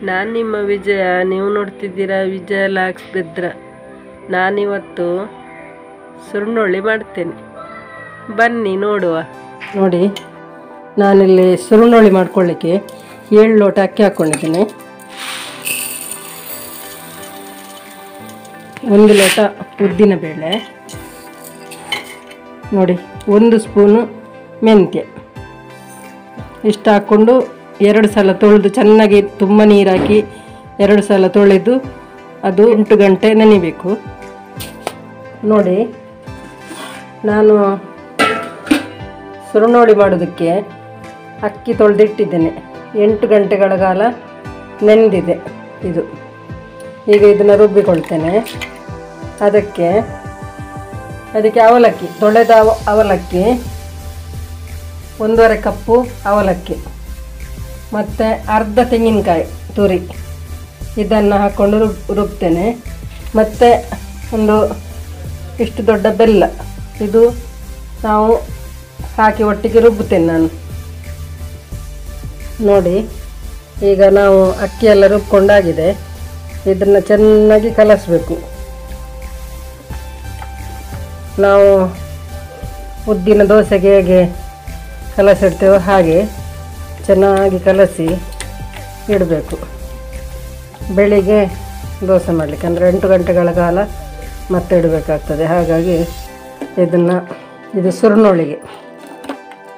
ನಾನು ನಿಮ್ಮ ವಿಜಯ, ನೀವು ನೋಡ್ತಿದ್ದೀರಾ ವಿಜಯ ಲಾಕ್ಸ್ ಬಿದ್ರ. ನಾನಿವತ್ತು ಸುರುನೊಳ್ಳಿ ಮಾಡ್ತೇನೆ, ಬನ್ನಿ ನೋಡುವ. ನೋಡಿ, ನಾನಿಲ್ಲಿ ಸುರುನೊಳ್ಳಿ ಮಾಡ್ಕೊಳ್ಳಿಕ್ಕೆ 7 ಲೋಟ ಅಕ್ಕಿ ಹಾಕ್ಕೊಂಡಿದ್ದೇನೆ. 1 ಲೋಟ ಉದ್ದಿನ ಬೇಳೆ, ನೋಡಿ 1 ಸ್ಪೂನು ಮೆಂತ್ಯ, ಇಷ್ಟು ಹಾಕ್ಕೊಂಡು 2 ಸಲ ತೊಳೆದು ಚೆನ್ನಾಗಿ ತುಂಬ ನೀರು ಹಾಕಿ 2 ಸಲ ತೊಳೆದು ಅದು 8 ಗಂಟೆ ನೆನಿಬೇಕು. ನೋಡಿ, ನಾನು ಸುರುನೊಳ್ಳಿ ಮಾಡೋದಕ್ಕೆ ಅಕ್ಕಿ ತೊಳೆದಿಟ್ಟಿದ್ದೇನೆ. 8 ಗಂಟೆಗಳ ಕಾಲ ನೆನೆದಿದೆ ಇದು. ಈಗ ಇದನ್ನು ರುಬ್ಬಿಕೊಳ್ತೇನೆ. ಅದಕ್ಕೆ ಅವಲಕ್ಕಿ, ತೊಳೆದ ಅವಲಕ್ಕಿ 1.5 ಕಪ್ಪು ಅವಲಕ್ಕಿ, ಮತ್ತು ಅರ್ಧ ತೆಂಗಿನಕಾಯಿ ತುರಿ, ಇದನ್ನು ಹಾಕ್ಕೊಂಡು ರುಬ್ತೇನೆ. ಮತ್ತು ಒಂದು ಇಷ್ಟು ದೊಡ್ಡ ಬೆಲ್ಲ, ಇದು ನಾವು ಹಾಕಿ ಒಟ್ಟಿಗೆ ರುಬ್ಬುತ್ತೇನೆ ನಾನು. ನೋಡಿ, ಈಗ ನಾವು ಅಕ್ಕಿ ಎಲ್ಲ ರುಬ್ಕೊಂಡಾಗಿದೆ. ಇದನ್ನು ಚೆನ್ನಾಗಿ ಕಲಸಬೇಕು. ನಾವು ಉದ್ದಿನ ದೋಸೆಗೆ ಹೇಗೆ ಕಲಸಿಡ್ತೇವೋ ಹಾಗೆ ಚೆನ್ನಾಗಿ ಕಲಸಿ ಇಡಬೇಕು. ಬೆಳಿಗ್ಗೆ ದೋಸೆ ಮಾಡಲಿಕ್ಕೆ ಅಂದರೆ 8 ಗಂಟೆಗಳ ಕಾಲ ಮತ್ತೆ ಇಡಬೇಕಾಗ್ತದೆ. ಹಾಗಾಗಿ ಇದು ಸುರುನೊಳ್ಳಿಗೆ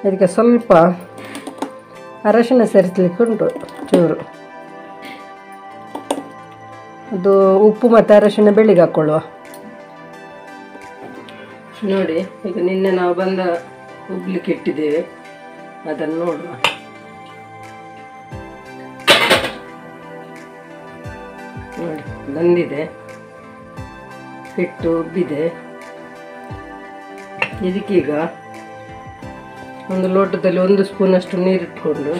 ಇದಕ್ಕೆ ಸ್ವಲ್ಪ ಅರಶಿನ ಸೇರಿಸಲಿಕ್ಕೆ ಉಂಟು ಚೂರು. ಅದು ಉಪ್ಪು ಮತ್ತು ಅರಶಿನ ಬೆಳಿಗ್ಗೆ ಹಾಕ್ಕೊಳ್ಳುವ. ನೋಡಿ, ಈಗ ನಿನ್ನೆ ನಾವು ಉಬ್ಲಿಕ್ಕೆ ಇಟ್ಟಿದ್ದೇವೆ, ಅದನ್ನು ನೋಡುವ. ನೋಡಿ, ಬಂದಿದೆ, ಹಿಟ್ಟು ಉಬ್ಬಿದೆ. ಇದಕ್ಕೀಗ ಒಂದು ಲೋಟದಲ್ಲಿ 1 ಸ್ಪೂನಷ್ಟು ನೀರಿಟ್ಕೊಂಡು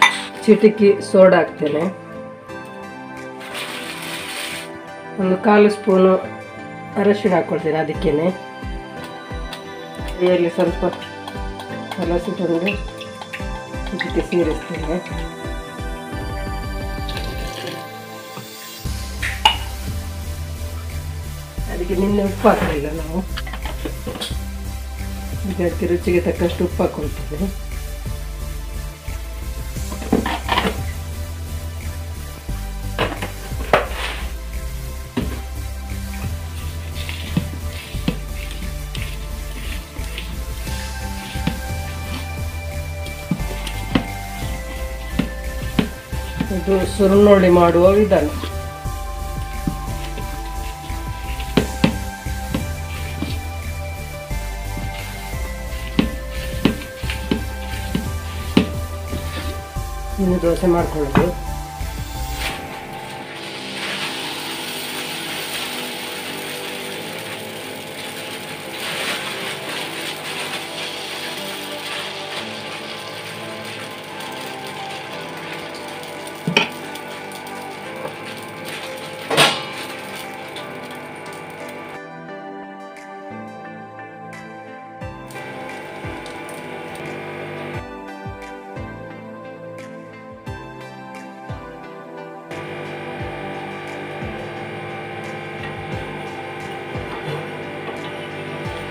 ಚಿಟಿಕಿ ಸೋಡಾ ಹಾಕ್ತೇನೆ. 1/4 ಸ್ಪೂನು ಅರಶಿನ ಹಾಕ್ಕೊಳ್ತೇನೆ. ಅದಕ್ಕೇನೆ ಇದರಲ್ಲಿ ಸ್ವಲ್ಪ ಕಲಸಿಕೊಂಡು ಇದಕ್ಕೆ ಸೇರಿಸ್ತೇನೆ. ಅದಕ್ಕೆ ನಿನ್ನೆ ಉಪ್ಪು ಹಾಕಲಿಲ್ಲ ನಾವು, ಇದಕ್ಕೆ ರುಚಿಗೆ ತಕ್ಕಷ್ಟು ಉಪ್ಪು ಹಾಕ್ಕೊಳ್ತೇವೆ. ಇದು ಸುರುನೊಳ್ಳಿ ಮಾಡುವ ವಿಧಾನ. ಇನ್ನು ದೋಸೆ ಮಾಡ್ಕೊಳ್ಳೋದು.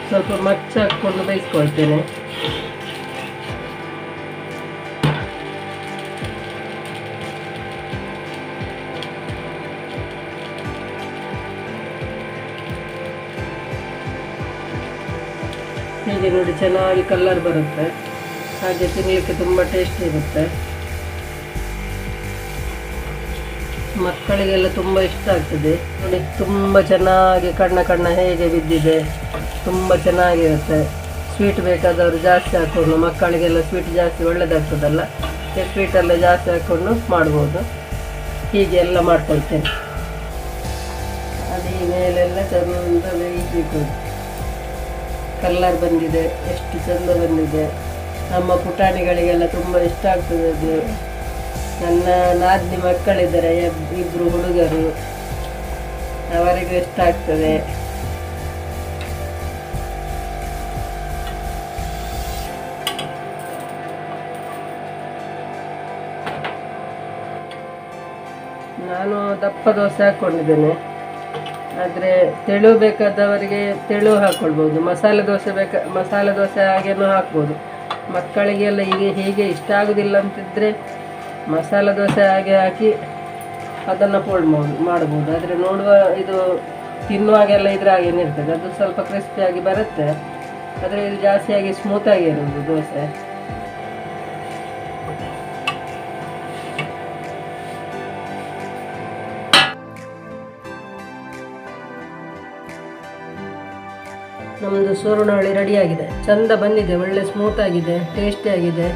ಸ್ವಲ್ಪ ಮಚ್ಚ ಹಾಕ್ಕೊಂಡು ಬೇಯಿಸ್ಕೊಳ್ತೇನೆ. ಹೀಗೆ ನೋಡಿ, ಚೆನ್ನಾಗಿ ಕಲರ್ ಬರುತ್ತೆ. ಹಾಗೆ ತಿನ್ನಲಿಕ್ಕೆ ತುಂಬ ಟೇಸ್ಟ್ ಇರುತ್ತೆ. ಮಕ್ಕಳಿಗೆಲ್ಲ ತುಂಬ ಇಷ್ಟ ಆಗ್ತದೆ. ನೋಡಿ, ತುಂಬ ಚೆನ್ನಾಗಿ ಕಣ್ಣ ಹೇಗೆ ಬಿದ್ದಿದೆ, ತುಂಬ ಚೆನ್ನಾಗಿರುತ್ತೆ. ಸ್ವೀಟ್ ಬೇಕಾದವರು ಜಾಸ್ತಿ ಹಾಕ್ಕೊಂಡು, ಮಕ್ಕಳಿಗೆಲ್ಲ ಸ್ವೀಟ್ ಜಾಸ್ತಿ ಒಳ್ಳೆಯದಾಗ್ತದಲ್ಲ, ಸ್ವೀಟೆಲ್ಲ ಜಾಸ್ತಿ ಹಾಕ್ಕೊಂಡು ಮಾಡ್ಬೋದು. ಹೀಗೆ ಎಲ್ಲ ಮಾಡ್ಕೊಳ್ತೇನೆ. ಅದೇ ಮೇಲೆಲ್ಲ ಚಂದ ಬೇಯಿಸಬೇಕು. ಕಲರ್ ಬಂದಿದೆ, ಎಷ್ಟು ಚಂದ ಬಂದಿದೆ. ನಮ್ಮ ಪುಟಾಣಿಗಳಿಗೆಲ್ಲ ತುಂಬ ಇಷ್ಟ ಆಗ್ತದೆ ಅದು. ನನ್ನ ನಾದಿನಿ ಮಕ್ಕಳಿದ್ದಾರೆ, 2 ಹುಡುಗರು, ಅವರಿಗೂ ಇಷ್ಟ ಆಗ್ತದೆ. ನಾನು ನಾನು ದಪ್ಪ ದೋಸೆ ಹಾಕ್ಕೊಂಡಿದ್ದೇನೆ. ಆದರೆ ತೆಳು ಬೇಕಾದವರಿಗೆ ತೆಳು ಹಾಕ್ಕೊಳ್ಬೋದು. ಮಸಾಲೆ ದೋಸೆ ಹಾಗೇನೂ ಹಾಕ್ಬೋದು. ಮಕ್ಕಳಿಗೆಲ್ಲ ಹೀಗೆ ಇಷ್ಟ ಆಗೋದಿಲ್ಲ ಅಂತಿದ್ದರೆ ಮಸಾಲೆ ದೋಸೆ ಹಾಗೆ ಹಾಕಿ ಅದನ್ನು ಫೋಲ್ಡ್ ಮಾಡ್ಬೋದು. ಆದರೆ ಇದು ತಿನ್ನುವಾಗೆಲ್ಲ ಇದ್ರ ಹಾಗೇನೆ ಇರ್ತದೆ. ಅದು ಸ್ವಲ್ಪ ಕ್ರಿಸ್ಪಿಯಾಗಿ ಬರುತ್ತೆ, ಆದರೆ ಇದು ಜಾಸ್ತಿಯಾಗಿ ಸ್ಮೂತಾಗಿ ಇರೋದು ದೋಸೆ. ನಮ್ಮದು ಸೂರಣವಳ್ಳಿ ರೆಡಿಯಾಗಿದೆ. ಚಂದ ಬಂದಿದೆ, ಒಳ್ಳೆ ಸ್ಮೂತ್ ಆಗಿದೆ, ಟೇಸ್ಟಿ ಆಗಿದೆ,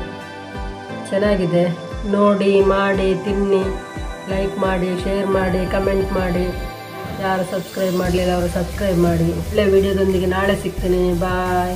ಚೆನ್ನಾಗಿದೆ. ನೋಡಿ, ಮಾಡಿ, ತಿನ್ನಿ, ಲೈಕ್ ಮಾಡಿ, ಶೇರ್ ಮಾಡಿ, ಕಮೆಂಟ್ ಮಾಡಿ. ಯಾರು ಸಬ್ಸ್ಕ್ರೈಬ್ ಮಾಡಲಿಲ್ಲ ಅವರು ಸಬ್ಸ್ಕ್ರೈಬ್ ಮಾಡಿ. ಒಳ್ಳೆ ವಿಡಿಯೋದೊಂದಿಗೆ ನಾಳೆ ಸಿಗ್ತೀನಿ. ಬಾಯ್.